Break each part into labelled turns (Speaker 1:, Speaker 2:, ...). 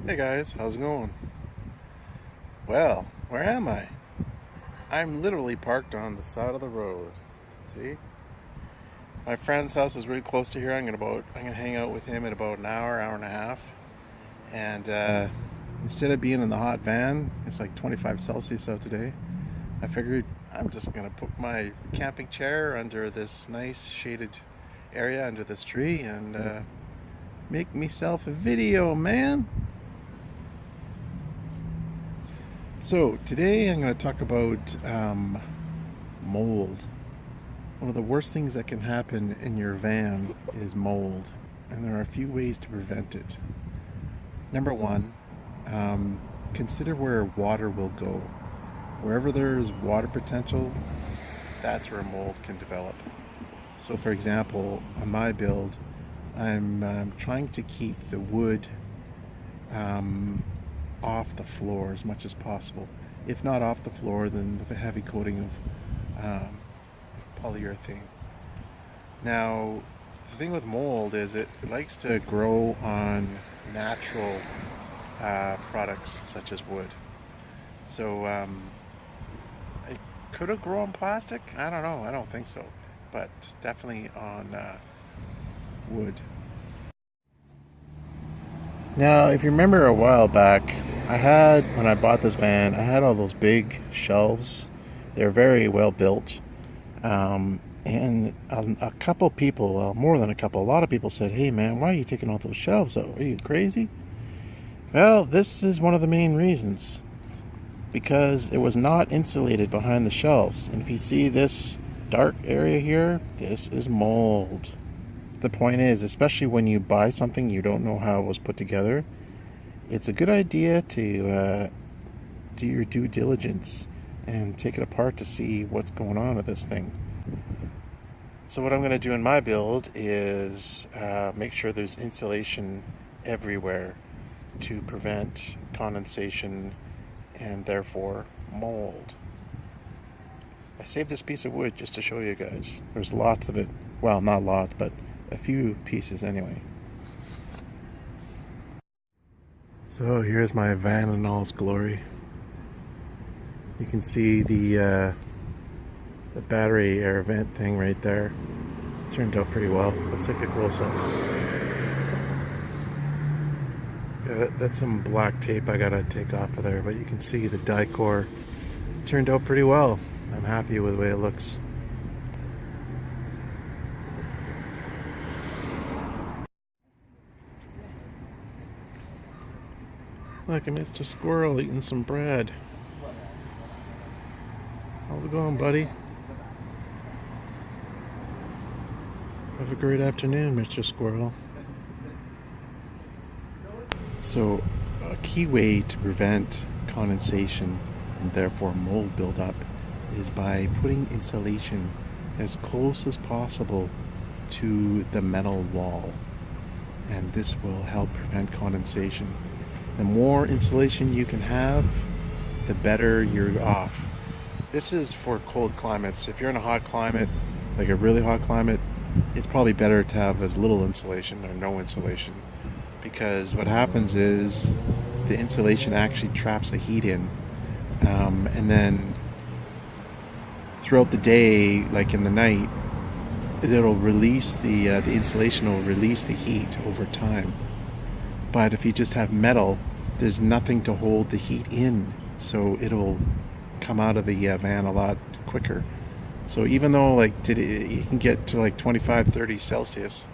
Speaker 1: Hey guys, how's it going? Well, where am I? I'm literally parked on the side of the road. See? My friend's house is really close to here. I'm gonna hang out with him in about an hour and a half. And instead of being in the hot van, it's like 25 Celsius out today. I figured I'm just gonna put my camping chair under this nice shaded area under this tree and make myself a video, man. So today I'm going to talk about mold. One of the worst things that can happen in your van is mold, and there are a few ways to prevent it. Number one, consider where water will go. Wherever there's water potential, that's where mold can develop. So, for example, on my build, I'm trying to keep the wood um, off the floor as much as possible. If not off the floor, then with a heavy coating of polyurethane. Now, the thing with mold is it likes to grow on natural products such as wood. So it could have grown on plastic. I don't know. I don't think so, but definitely on wood. Now, if you remember a while back, when I bought this van, I had all those big shelves. They're very well built. And a couple people, well, more than a couple, a lot of people said, "Hey man, why are you taking all those shelves out? Are you crazy?" Well, this is one of the main reasons. Because it was not insulated behind the shelves. And if you see this dark area here, this is mold. The point is, especially when you buy something you don't know how it was put together, it's a good idea to do your due diligence and take it apart to see what's going on with this thing. So what I'm going to do in my build is make sure there's insulation everywhere to prevent condensation and therefore mold. I saved this piece of wood just to show you guys. There's lots of it. Well, not lots, but a few pieces anyway. So here's my van in all its glory. You can see the battery air vent thing right there. Turned out pretty well. Let's take a close up. Yeah, that's some black tape I gotta take off of there, but you can see the die core turned out pretty well. I'm happy with the way it looks. Look at Mr. Squirrel eating some bread. How's it going, buddy? Have a great afternoon, Mr. Squirrel. So, a key way to prevent condensation and therefore mold buildup is by putting insulation as close as possible to the metal wall. And this will help prevent condensation. The more insulation you can have, the better you're off. This is for cold climates. If you're in a hot climate, like a really hot climate, it's probably better to have as little insulation or no insulation, because what happens is the insulation actually traps the heat in, and then throughout the day, like in the night, it'll release the insulation will release the heat over time. But if you just have metal, there's nothing to hold the heat in, so it'll come out of the van a lot quicker. So even though you can get to like 25, 30 Celsius,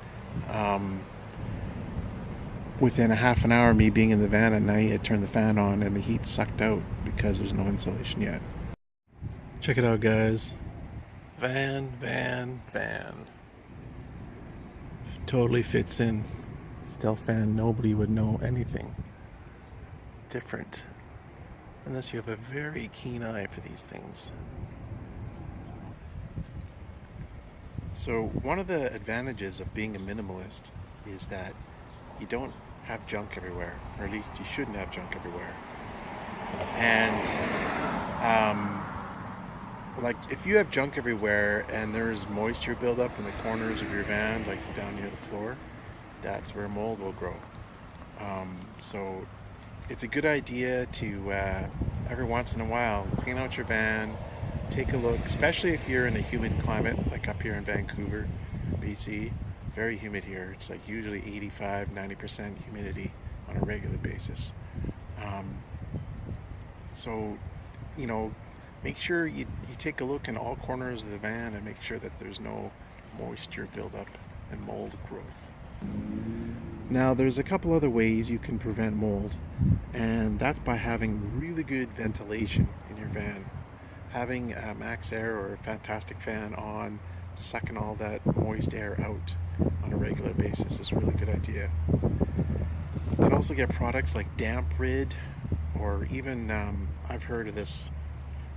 Speaker 1: within a half an hour of me being in the van at night, I turned the fan on and the heat sucked out because there's no insulation yet. Check it out, guys. Van. Totally fits in. Stealth fan, nobody would know anything different unless you have a very keen eye for these things. So one of the advantages of being a minimalist is that you don't have junk everywhere, or at least you shouldn't have junk everywhere. And like if you have junk everywhere and there's moisture buildup in the corners of your van, like down near the floor, that's where mold will grow. So it's a good idea to every once in a while clean out your van, take a look, especially if you're in a humid climate like up here in Vancouver, BC. Very humid here. It's like usually 85-90% humidity on a regular basis. Um, so, you know, make sure you take a look in all corners of the van and make sure that there's no moisture buildup and mold growth. Now, there's a couple other ways you can prevent mold, and that's by having really good ventilation in your van. Having a max air or a fantastic fan on, sucking all that moist air out on a regular basis is a really good idea. You can also get products like Damp Rid, or even I've heard of this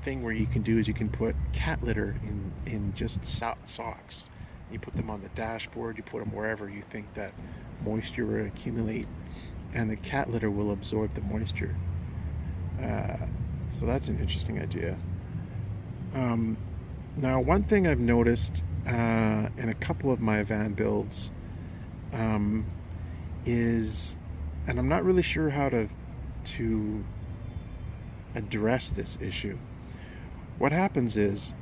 Speaker 1: thing where you can do is you can put cat litter in just socks. You put them on the dashboard, you put them wherever you think that moisture will accumulate, and the cat litter will absorb the moisture. So that's an interesting idea. Now, one thing I've noticed in a couple of my van builds is, and I'm not really sure how to address this issue. What happens is,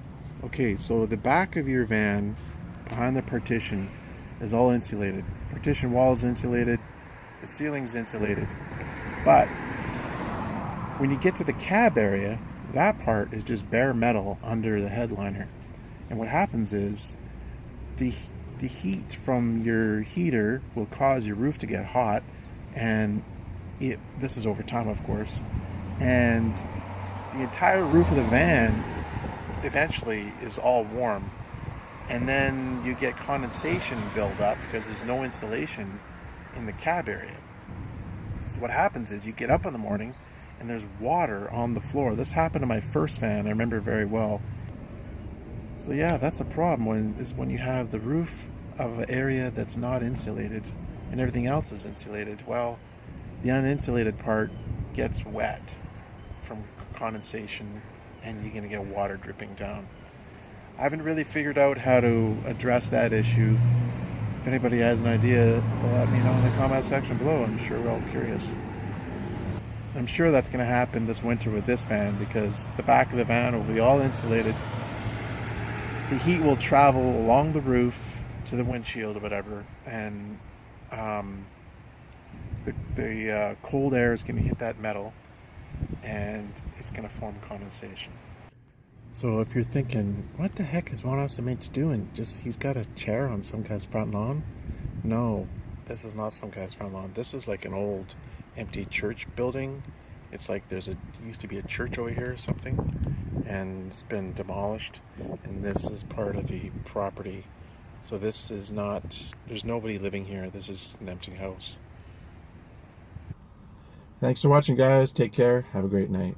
Speaker 1: okay, so the back of your van behind the partition is all insulated. Partition wall is insulated, the ceiling's insulated. But when you get to the cab area, that part is just bare metal under the headliner. And what happens is the heat from your heater will cause your roof to get hot, and this is over time, of course, and the entire roof of the van eventually is all warm, and then you get condensation build up because there's no insulation in the cab area. So what happens is you get up in the morning and there's water on the floor. This happened to my first van, I remember very well. So yeah, that's a problem when you have the roof of an area that's not insulated and everything else is insulated. Well, the uninsulated part gets wet from condensation and you're going to get water dripping down. I haven't really figured out how to address that issue. If anybody has an idea, let me know in the comment section below. I'm sure we're all curious. I'm sure that's going to happen this winter with this van because the back of the van will be all insulated. The heat will travel along the roof to the windshield or whatever, and the cold air is going to hit that metal and it's going to form condensation. So if you're thinking, what the heck is Juan Cement doing? He's got a chair on some guy's front lawn? No, this is not some guy's front lawn. This is like an old empty church building. It's like used to be a church over here or something, and it's been demolished, and this is part of the property. So this is not, there's nobody living here. This is an empty house. Thanks for watching, guys. Take care. Have a great night.